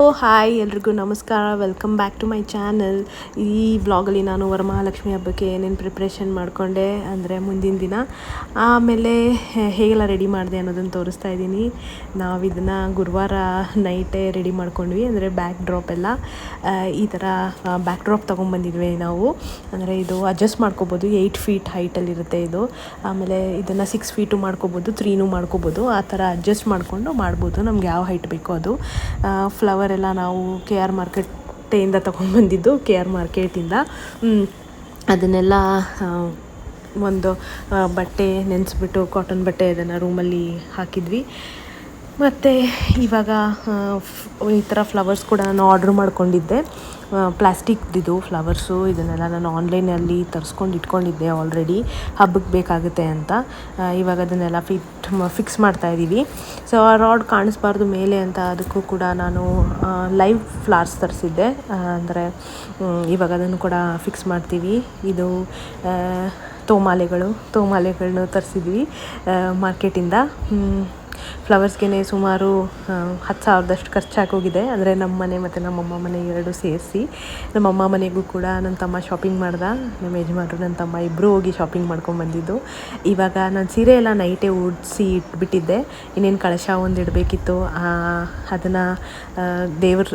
Hi ಎಲ್ರಿಗೂ ನಮಸ್ಕಾರ, welcome back to my channel. ಈ ವ್ಲಾಗಲ್ಲಿ ನಾನು ವರಮಹಾಲಕ್ಷ್ಮಿ ಹಬ್ಬಕ್ಕೆ ಏನೇನು ಪ್ರಿಪ್ರೇಷನ್ ಮಾಡಿಕೊಂಡೆ ಅಂದರೆ ಮುಂದಿನ ದಿನ, ಆಮೇಲೆ ಹೇಗೆಲ್ಲ ರೆಡಿ ಮಾಡಿದೆ ಅನ್ನೋದನ್ನು ತೋರಿಸ್ತಾ ಇದ್ದೀನಿ. ನಾವು ಇದನ್ನು ಗುರುವಾರ ನೈಟೇ ರೆಡಿ ಮಾಡ್ಕೊಂಡ್ವಿ. ಅಂದರೆ ಬ್ಯಾಕ್ ಡ್ರಾಪ್ ಎಲ್ಲ ಈ ಥರ ಬ್ಯಾಕ್ ಡ್ರಾಪ್ ತೊಗೊಂಡ್ಬಂದಿದ್ವಿ ನಾವು. ಅಂದರೆ ಇದು ಅಡ್ಜಸ್ಟ್ ಮಾಡ್ಕೋಬೋದು, 8 ಫೀಟ್ ಹೈಟಲ್ಲಿರುತ್ತೆ ಇದು. ಆಮೇಲೆ ಇದನ್ನು 6 ಫೀಟು ಮಾಡ್ಕೋಬೋದು, 3 ಮಾಡ್ಕೋಬೋದು. ಆ ಥರ ಅಡ್ಜಸ್ಟ್ ಮಾಡಿಕೊಂಡು ಮಾಡ್ಬೋದು, ನಮ್ಗೆ ಯಾವ ಹೈಟ್ ಬೇಕೋ ಅದು. ಫ್ಲವರ್ ಎಲ್ಲ ನಾವು KR ಮಾರ್ಕೆಟಿಂದ ತೊಗೊಂಡ್ಬಂದಿದ್ದು, KR ಮಾರ್ಕೆಟಿಂದ. ಅದನ್ನೆಲ್ಲ ಒಂದು ಬಟ್ಟೆ ನೆನೆಸ್ಬಿಟ್ಟು, ಕಾಟನ್ ಬಟ್ಟೆ ಅದನ್ನು ರೂಮಲ್ಲಿ ಹಾಕಿದ್ವಿ. ಮತ್ತು ಇವಾಗ ಈ ಥರ ಫ್ಲವರ್ಸ್ ಕೂಡ ನಾನು ಆರ್ಡ್ರ್ ಮಾಡ್ಕೊಂಡಿದ್ದೆ, ಪ್ಲಾಸ್ಟಿಕ್ದಿದು ಫ್ಲವರ್ಸು. ಇದನ್ನೆಲ್ಲ ನಾನು ಆನ್ಲೈನಲ್ಲಿ ತರಿಸ್ಕೊಂಡು ಇಟ್ಕೊಂಡಿದ್ದೆ ಆಲ್ರೆಡಿ, ಹಬ್ಬಕ್ಕೆ ಬೇಕಾಗುತ್ತೆ ಅಂತ. ಇವಾಗ ಅದನ್ನೆಲ್ಲ ಫಿಕ್ಸ್ ಮಾಡ್ತಾಯಿದ್ದೀವಿ. ಸೊ ಆ ರಾಡ್ ಕಾಣಿಸ್ಬಾರ್ದು ಮೇಲೆ ಅಂತ, ಅದಕ್ಕೂ ಕೂಡ ನಾನು ಲೈವ್ ಫ್ಲವರ್ಸ್ ತರಿಸಿದ್ದೆ. ಅಂದರೆ ಇವಾಗ ಅದನ್ನು ಕೂಡ ಫಿಕ್ಸ್ ಮಾಡ್ತೀವಿ. ಇದು ತೋಮಾಲೆಗಳನ್ನೂ ತರಿಸಿದ್ವಿ ಮಾರ್ಕೆಟಿಂದ. ಫ್ಲವರ್ಸ್ಗೆ ಸುಮಾರು 10,000 ಖರ್ಚಾಗೋಗಿದೆ. ಅಂದರೆ ನಮ್ಮ ಮನೆ ಮತ್ತು ನಮ್ಮಮ್ಮ ಮನೆ ಎರಡು ಸೇರಿಸಿ. ನಮ್ಮಮ್ಮ ಮನೆಗೂ ಕೂಡ ನನ್ನ ತಮ್ಮ ಶಾಪಿಂಗ್ ಮಾಡ್ದ, ನಮ್ಮ ಯಜಮಾನರು ನನ್ನ ತಮ್ಮ ಇಬ್ಬರು ಹೋಗಿ ಶಾಪಿಂಗ್ ಮಾಡ್ಕೊಂಡ್ಬಂದಿದ್ದು. ಇವಾಗ ನಾನು ಸೀರೆ ಎಲ್ಲ ನೈಟೇ ಉಡಿಸಿ ಇಟ್ಬಿಟ್ಟಿದ್ದೆ. ಇನ್ನೇನು ಕಳಶ ಒಂದು ಇಡಬೇಕಿತ್ತು, ಅದನ್ನು ದೇವ್ರ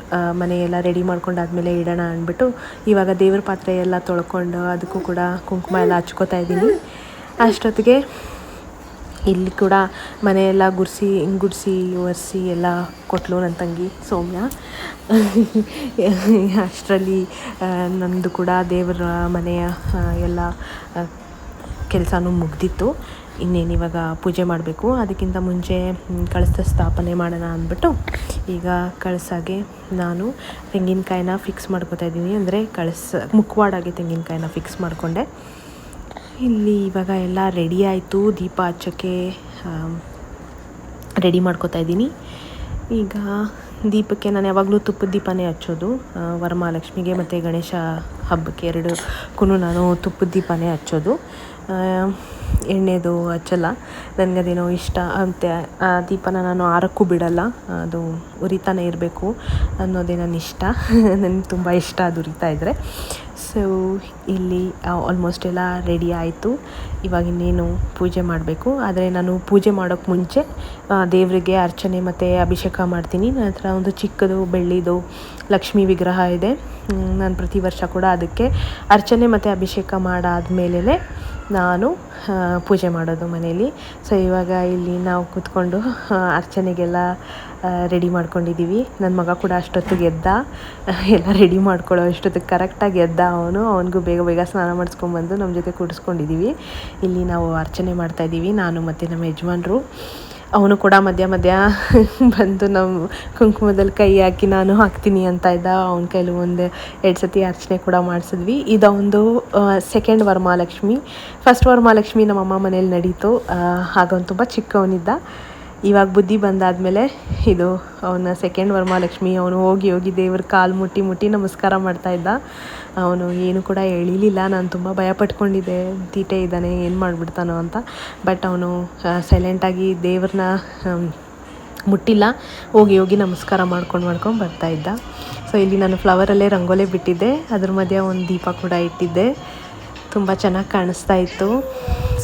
ಮನೆಯೆಲ್ಲ ರೆಡಿ ಮಾಡ್ಕೊಂಡಾದ್ಮೇಲೆ ಇಡೋಣ ಅಂದ್ಬಿಟ್ಟು ಇವಾಗ ದೇವ್ರ ಪಾತ್ರೆ ಎಲ್ಲ ತೊಳ್ಕೊಂಡು ಅದಕ್ಕೂ ಕೂಡ ಕುಂಕುಮ ಎಲ್ಲ ಹಚ್ಕೋತಾ ಇದ್ದೀನಿ. ಅಷ್ಟೊತ್ತಿಗೆ ಇಲ್ಲಿ ಕೂಡ ಮನೆಯೆಲ್ಲ ಗುಡಿಸಿ ಒರೆಸಿ ಎಲ್ಲ ಕೊಟ್ಟಲು ನನ್ನ ತಂಗಿ ಸೌಮ್ಯ. ಅಷ್ಟರಲ್ಲಿ ನಮ್ಮದು ಕೂಡ ದೇವರ ಮನೆಯ ಎಲ್ಲ ಕೆಲಸನೂ ಮುಗ್ದಿತ್ತು. ಇನ್ನೇನು ಇವಾಗ ಪೂಜೆ ಮಾಡಬೇಕು. ಅದಕ್ಕಿಂತ ಮುಂಚೆ ಕಳಸದ ಸ್ಥಾಪನೆ ಮಾಡೋಣ ಅಂದ್ಬಿಟ್ಟು ಈಗ ಕಳಸಾಗೆ ನಾನು ತೆಂಗಿನಕಾಯಿನ ಫಿಕ್ಸ್ ಮಾಡ್ಕೊತಾ ಇದ್ದೀನಿ. ಅಂದರೆ ಮುಖವಾಡಾಗೆ ತೆಂಗಿನಕಾಯಿನ ಫಿಕ್ಸ್ ಮಾಡಿಕೊಂಡೆ. ಇಲ್ಲಿ ಇವಾಗ ಎಲ್ಲ ರೆಡಿ ಆಯಿತು, ದೀಪ ಹಚ್ಚೋಕ್ಕೆ ರೆಡಿ ಮಾಡ್ಕೊತಾ ಇದ್ದೀನಿ. ಈಗ ದೀಪಕ್ಕೆ ನಾನು ಯಾವಾಗಲೂ ತುಪ್ಪದ ದೀಪನೇ ಹಚ್ಚೋದು, ವರಮಹಾಲಕ್ಷ್ಮಿಗೆ ಮತ್ತು ಗಣೇಶ ಹಬ್ಬಕ್ಕೆ ಎರಡಕ್ಕೂ ನಾನು ತುಪ್ಪದ ದೀಪನೇ ಹಚ್ಚೋದು. ಎಣ್ಣೆದು ಹಚ್ಚಲ್ಲ, ನನಗದೇನೋ ಇಷ್ಟ ಅಂತ. ಆ ದೀಪನ ನಾನು ಆರಕ್ಕೂ ಬಿಡಲ್ಲ, ಅದು ಉರಿತಾನೆ ಇರಬೇಕು ಅನ್ನೋದೇ ನನ್ನ ಇಷ್ಟ. ನನಗೆ ತುಂಬ ಇಷ್ಟ ಅದು ಉರಿತಾ ಇದ್ದರೆ. ಸೊ ಇಲ್ಲಿ ಆಲ್ಮೋಸ್ಟ್ ಎಲ್ಲ ರೆಡಿ ಆಯಿತು. ಇವಾಗ ಇನ್ನೇನು ಪೂಜೆ ಮಾಡಬೇಕು. ಆದರೆ ನಾನು ಪೂಜೆ ಮಾಡೋಕ್ಕೆ ಮುಂಚೆ ದೇವರಿಗೆ ಅರ್ಚನೆ ಮತ್ತು ಅಭಿಷೇಕ ಮಾಡ್ತೀನಿ. ನನ್ನ ಹತ್ರ ಒಂದು ಚಿಕ್ಕದು ಬೆಳ್ಳಿದು ಲಕ್ಷ್ಮೀ ವಿಗ್ರಹ ಇದೆ. ನಾನು ಪ್ರತಿ ವರ್ಷ ಕೂಡ ಅದಕ್ಕೆ ಅರ್ಚನೆ ಮತ್ತು ಅಭಿಷೇಕ ಮಾಡಾದ್ಮೇಲೆ ನಾನು ಪೂಜೆ ಮಾಡೋದು ಮನೇಲಿ. ಸೊ ಇವಾಗ ಇಲ್ಲಿ ನಾವು ಕೂತ್ಕೊಂಡು ಅರ್ಚನೆಗೆಲ್ಲ ರೆಡಿ ಮಾಡ್ಕೊಂಡಿದ್ದೀವಿ. ನನ್ನ ಮಗ ಕೂಡ ಅಷ್ಟೊತ್ತಿಗೆ ಎದ್ದ, ಎಲ್ಲ ರೆಡಿ ಮಾಡ್ಕೊಳ್ಳೋ ಅಷ್ಟೊತ್ತಿಗೆ ಕರೆಕ್ಟಾಗಿ ಎದ್ದ. ಅವನಿಗೂ ಬೇಗ ಸ್ನಾನ ಮಾಡಿಸ್ಕೊಂಬಂದು ನಮ್ಮ ಜೊತೆ ಕೂಡಿಸ್ಕೊಂಡಿದ್ದೀವಿ. ಇಲ್ಲಿ ನಾವು ಅರ್ಚನೆ ಮಾಡ್ತಾಯಿದ್ದೀವಿ, ನಾನು ಮತ್ತು ನಮ್ಮ ಯಜಮಾನರು. ಅವನು ಕೂಡ ಮಧ್ಯ ಬಂದು ನಮ್ಮ ಕುಂಕುಮದಲ್ಲಿ ಕೈ ಹಾಕಿ ನಾನು ಹಾಕ್ತೀನಿ ಅಂತ ಇದ್ದ. ಅವನ ಕೈಲಿ 1-2 ಸತಿ ಅರ್ಚನೆ ಕೂಡ ಮಾಡಿಸಿದ್ವಿ. ಇದೊಂದು ಸೆಕೆಂಡ್ ವರಮಹಾಲಕ್ಷ್ಮಿ. ಫಸ್ಟ್ ವರಮಹಾಲಕ್ಷ್ಮಿ ನಮ್ಮಮ್ಮ ಮನೇಲಿ ನಡೀತು, ಆಗ ಅವನು ತುಂಬ ಚಿಕ್ಕವನಿದ್ದ. ಇವಾಗ ಬುದ್ಧಿ ಬಂದಾದಮೇಲೆ ಇದು ಅವನ ಸೆಕೆಂಡ್ ವರಮಹಾಲಕ್ಷ್ಮಿ. ಅವನು ಹೋಗಿ ದೇವ್ರ ಕಾಲು ಮುಟ್ಟಿ ನಮಸ್ಕಾರ ಮಾಡ್ತಾಯಿದ್ದ. ಅವನು ಏನು ಕೂಡ ಎಳೀಲಿಲ್ಲ. ನಾನು ತುಂಬ ಭಯಪಟ್ಕೊಂಡಿದ್ದೆ, ತೀಟೆ ಇದ್ದಾನೆ, ಏನು ಮಾಡಿಬಿಡ್ತಾನೋ ಅಂತ. ಬಟ್ ಅವನು ಸೈಲೆಂಟಾಗಿ ದೇವ್ರನ್ನ ಮುಟ್ಟಿಲ್ಲ, ಹೋಗಿ ನಮಸ್ಕಾರ ಮಾಡ್ಕೊಂಡು ಬರ್ತಾಯಿದ್ದ. ಸೊ ಇಲ್ಲಿ ನಾನು ಫ್ಲವರಲ್ಲೇ ರಂಗೋಲಿ ಬಿಟ್ಟಿದ್ದೆ, ಅದ್ರ ಮಧ್ಯೆ ಒಂದು ದೀಪ ಕೂಡ ಇಟ್ಟಿದ್ದೆ. ತುಂಬ ಚೆನ್ನಾಗಿ ಕಾಣಿಸ್ತಾ ಇತ್ತು.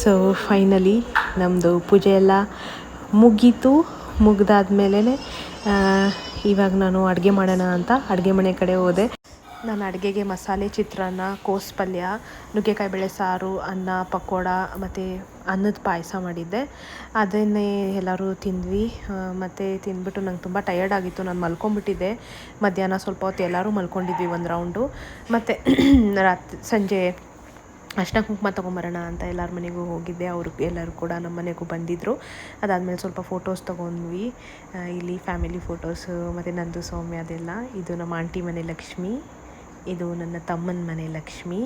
ಸೊ ಫೈನಲಿ ನಮ್ಮದು ಪೂಜೆ ಎಲ್ಲ ಮುಗ್ದಾದ್ಮೇಲೆ ಇವಾಗ ನಾನು ಅಡುಗೆ ಮಾಡೋಣ ಅಂತ ಅಡುಗೆ ಮನೆ ಕಡೆ ಹೋದೆ. ನಾನು ಅಡುಗೆಗೆ ಮಸಾಲೆ ಚಿತ್ರಾನ್ನ, ಕೋಸು ಪಲ್ಯ, ನುಗ್ಗೆಕಾಯಿ ಬೇಳೆ ಸಾರು, ಅನ್ನ, ಪಕೋಡ ಮತ್ತು ಅನ್ನದ ಪಾಯಸ ಮಾಡಿದ್ದೆ. ಅದನ್ನೇ ಎಲ್ಲರೂ ತಿಂದ್ವಿ. ಮತ್ತು ತಿಂದ್ಬಿಟ್ಟು ನಂಗೆ ತುಂಬ ಟಯರ್ಡ್ ಆಗಿತ್ತು, ನಾನು ಮಲ್ಕೊಂಡ್ಬಿಟ್ಟಿದ್ದೆ. ಮಧ್ಯಾಹ್ನ ಸ್ವಲ್ಪ ಹೊತ್ತು ಎಲ್ಲರೂ ಮಲ್ಕೊಂಡಿದ್ವಿ ಒಂದು ರೌಂಡು. ಮತ್ತು ಸಂಜೆ ಅರ್ಶಿನ ಕುಂಕುಮ ತೊಗೊಂಬರೋಣ ಅಂತ ಎಲ್ಲರ ಮನೆಗೂ ಹೋಗಿದ್ದೆ. ಎಲ್ಲರೂ ಕೂಡ ನಮ್ಮ ಮನೆಗೂ ಬಂದಿದ್ದರು. ಅದಾದಮೇಲೆ ಸ್ವಲ್ಪ ಫೋಟೋಸ್ ತೊಗೊಂಡ್ವಿ. ಇಲ್ಲಿ ಫ್ಯಾಮಿಲಿ ಫೋಟೋಸು ಮತ್ತು ನಂದು ಸೌಮ್ಯ ಅದೆಲ್ಲ. ಇದು ನಮ್ಮ ಆಂಟಿ ಮನೆ ಲಕ್ಷ್ಮಿ, ಇದು ನನ್ನ ತಮ್ಮನ ಮನೆ ಲಕ್ಷ್ಮಿ.